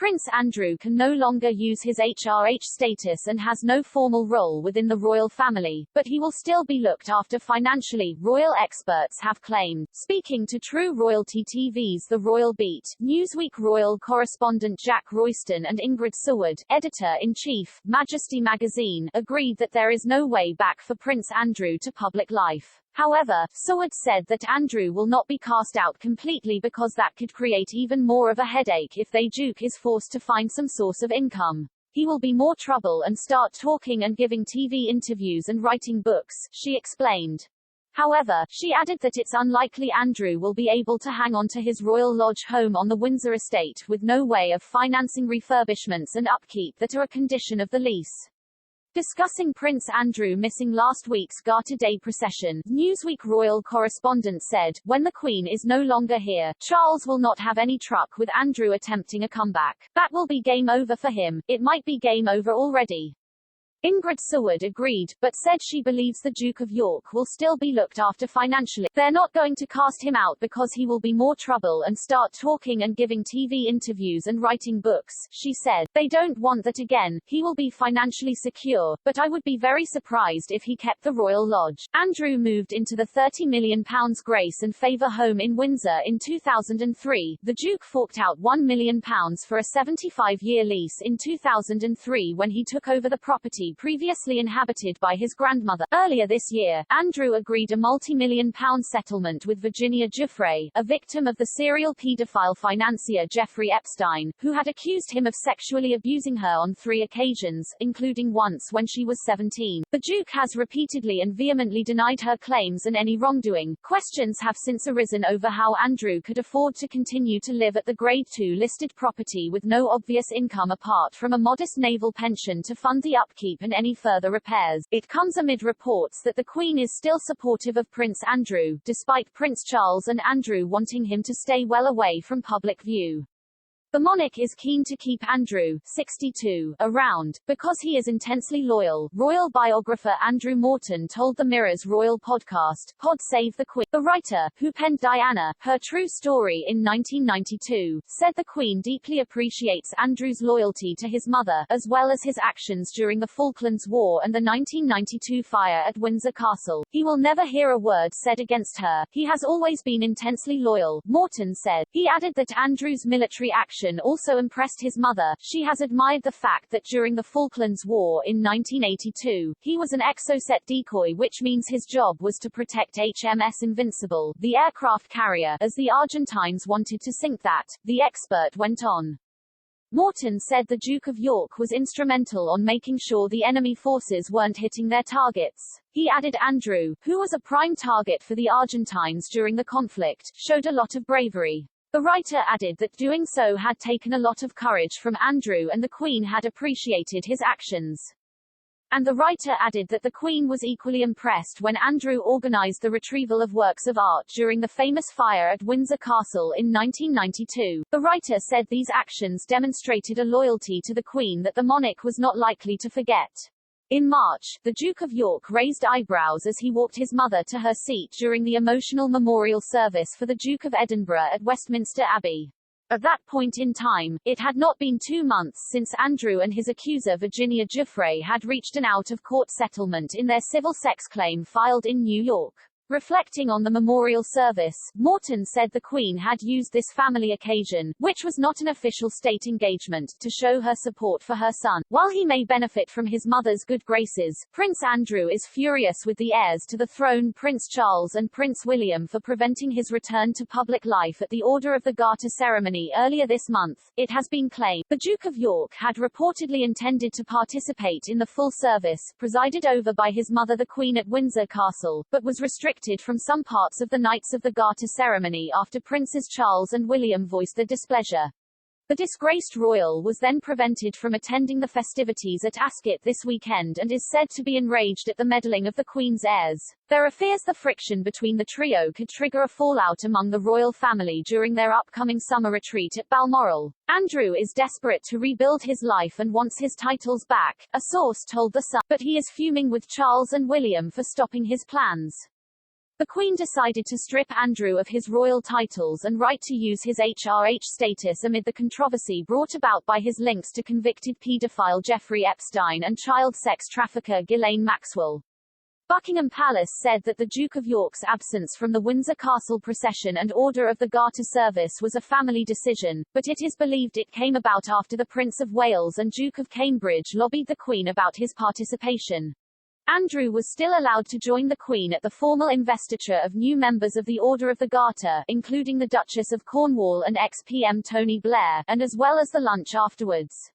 Prince Andrew can no longer use his HRH status and has no formal role within the royal family, but he will still be looked after financially, royal experts have claimed. Speaking to True Royalty TV's The Royal Beat, Newsweek royal correspondent Jack Royston and Ingrid Seward, editor-in-chief, Majesty magazine, agreed that there is no way back for Prince Andrew to public life. However, Seward said that Andrew will not be cast out completely because that could create even more of a headache if the Duke is forced to find some source of income. He will be more trouble and start talking and giving TV interviews and writing books, she explained. However, she added that it's unlikely Andrew will be able to hang on to his Royal Lodge home on the Windsor estate with no way of financing refurbishments and upkeep that are a condition of the lease. Discussing Prince Andrew missing last week's Garter Day procession, Newsweek royal correspondent said, "When the Queen is no longer here, Charles will not have any truck with Andrew attempting a comeback. That will be game over for him. It might be game over already." Ingrid Seward agreed, but said she believes the Duke of York will still be looked after financially. They're not going to cast him out because he will be more trouble and start talking and giving TV interviews and writing books, she said. They don't want that again. He will be financially secure, but I would be very surprised if he kept the Royal Lodge. Andrew moved into the £30 million grace and favour home in Windsor in 2003. The Duke forked out £1 million for a 75-year lease in 2003 when he took over the property previously inhabited by his grandmother. Earlier this year, Andrew agreed a multi-million-pound settlement with Virginia Giuffre, a victim of the serial paedophile financier Jeffrey Epstein, who had accused him of sexually abusing her on 3 occasions, including once when she was 17. The Duke has repeatedly and vehemently denied her claims and any wrongdoing. Questions have since arisen over how Andrew could afford to continue to live at the Grade 2 listed property with no obvious income apart from a modest naval pension to fund the upkeep and any further repairs. It comes amid reports that the Queen is still supportive of Prince Andrew, despite Prince Charles and Andrew wanting him to stay well away from public view. The monarch is keen to keep Andrew, 62, around, because he is intensely loyal, royal biographer Andrew Morton told the Mirror's royal podcast, Pod Save the Queen. The writer, who penned Diana, Her True Story in 1992, said the Queen deeply appreciates Andrew's loyalty to his mother, as well as his actions during the Falklands War and the 1992 fire at Windsor Castle. He will never hear a word said against her. He has always been intensely loyal, Morton said. He added that Andrew's military action also impressed his mother. She has admired the fact that during the Falklands War in 1982, he was an exocet decoy, which means his job was to protect HMS Invincible, the aircraft carrier, as the Argentines wanted to sink that, the expert went on. Morton said the Duke of York was instrumental on making sure the enemy forces weren't hitting their targets. He added Andrew, who was a prime target for the Argentines during the conflict, showed a lot of bravery. The writer added that doing so had taken a lot of courage from Andrew and the Queen had appreciated his actions. And the writer added that the Queen was equally impressed when Andrew organised the retrieval of works of art during the famous fire at Windsor Castle in 1992. The writer said these actions demonstrated a loyalty to the Queen that the monarch was not likely to forget. In March, the Duke of York raised eyebrows as he walked his mother to her seat during the emotional memorial service for the Duke of Edinburgh at Westminster Abbey. At that point in time, it had not been 2 months since Andrew and his accuser Virginia Giuffre had reached an out-of-court settlement in their civil sex claim filed in New York. Reflecting on the memorial service, Morton said the Queen had used this family occasion, which was not an official state engagement, to show her support for her son. While he may benefit from his mother's good graces, Prince Andrew is furious with the heirs to the throne Prince Charles and Prince William for preventing his return to public life at the Order of the Garter ceremony earlier this month. It has been claimed the Duke of York had reportedly intended to participate in the full service, presided over by his mother the Queen at Windsor Castle, but was restricted from some parts of the Knights of the Garter ceremony after Princes Charles and William voiced their displeasure. The disgraced royal was then prevented from attending the festivities at Ascot this weekend and is said to be enraged at the meddling of the Queen's heirs. There are fears the friction between the trio could trigger a fallout among the royal family during their upcoming summer retreat at Balmoral. Andrew is desperate to rebuild his life and wants his titles back, a source told The Sun, but he is fuming with Charles and William for stopping his plans. The Queen decided to strip Andrew of his royal titles and right to use his HRH status amid the controversy brought about by his links to convicted paedophile Jeffrey Epstein and child sex trafficker Ghislaine Maxwell. Buckingham Palace said that the Duke of York's absence from the Windsor Castle procession and Order of the Garter service was a family decision, but it is believed it came about after the Prince of Wales and Duke of Cambridge lobbied the Queen about his participation. Andrew was still allowed to join the Queen at the formal investiture of new members of the Order of the Garter, including the Duchess of Cornwall and ex-PM Tony Blair, and as well as the lunch afterwards.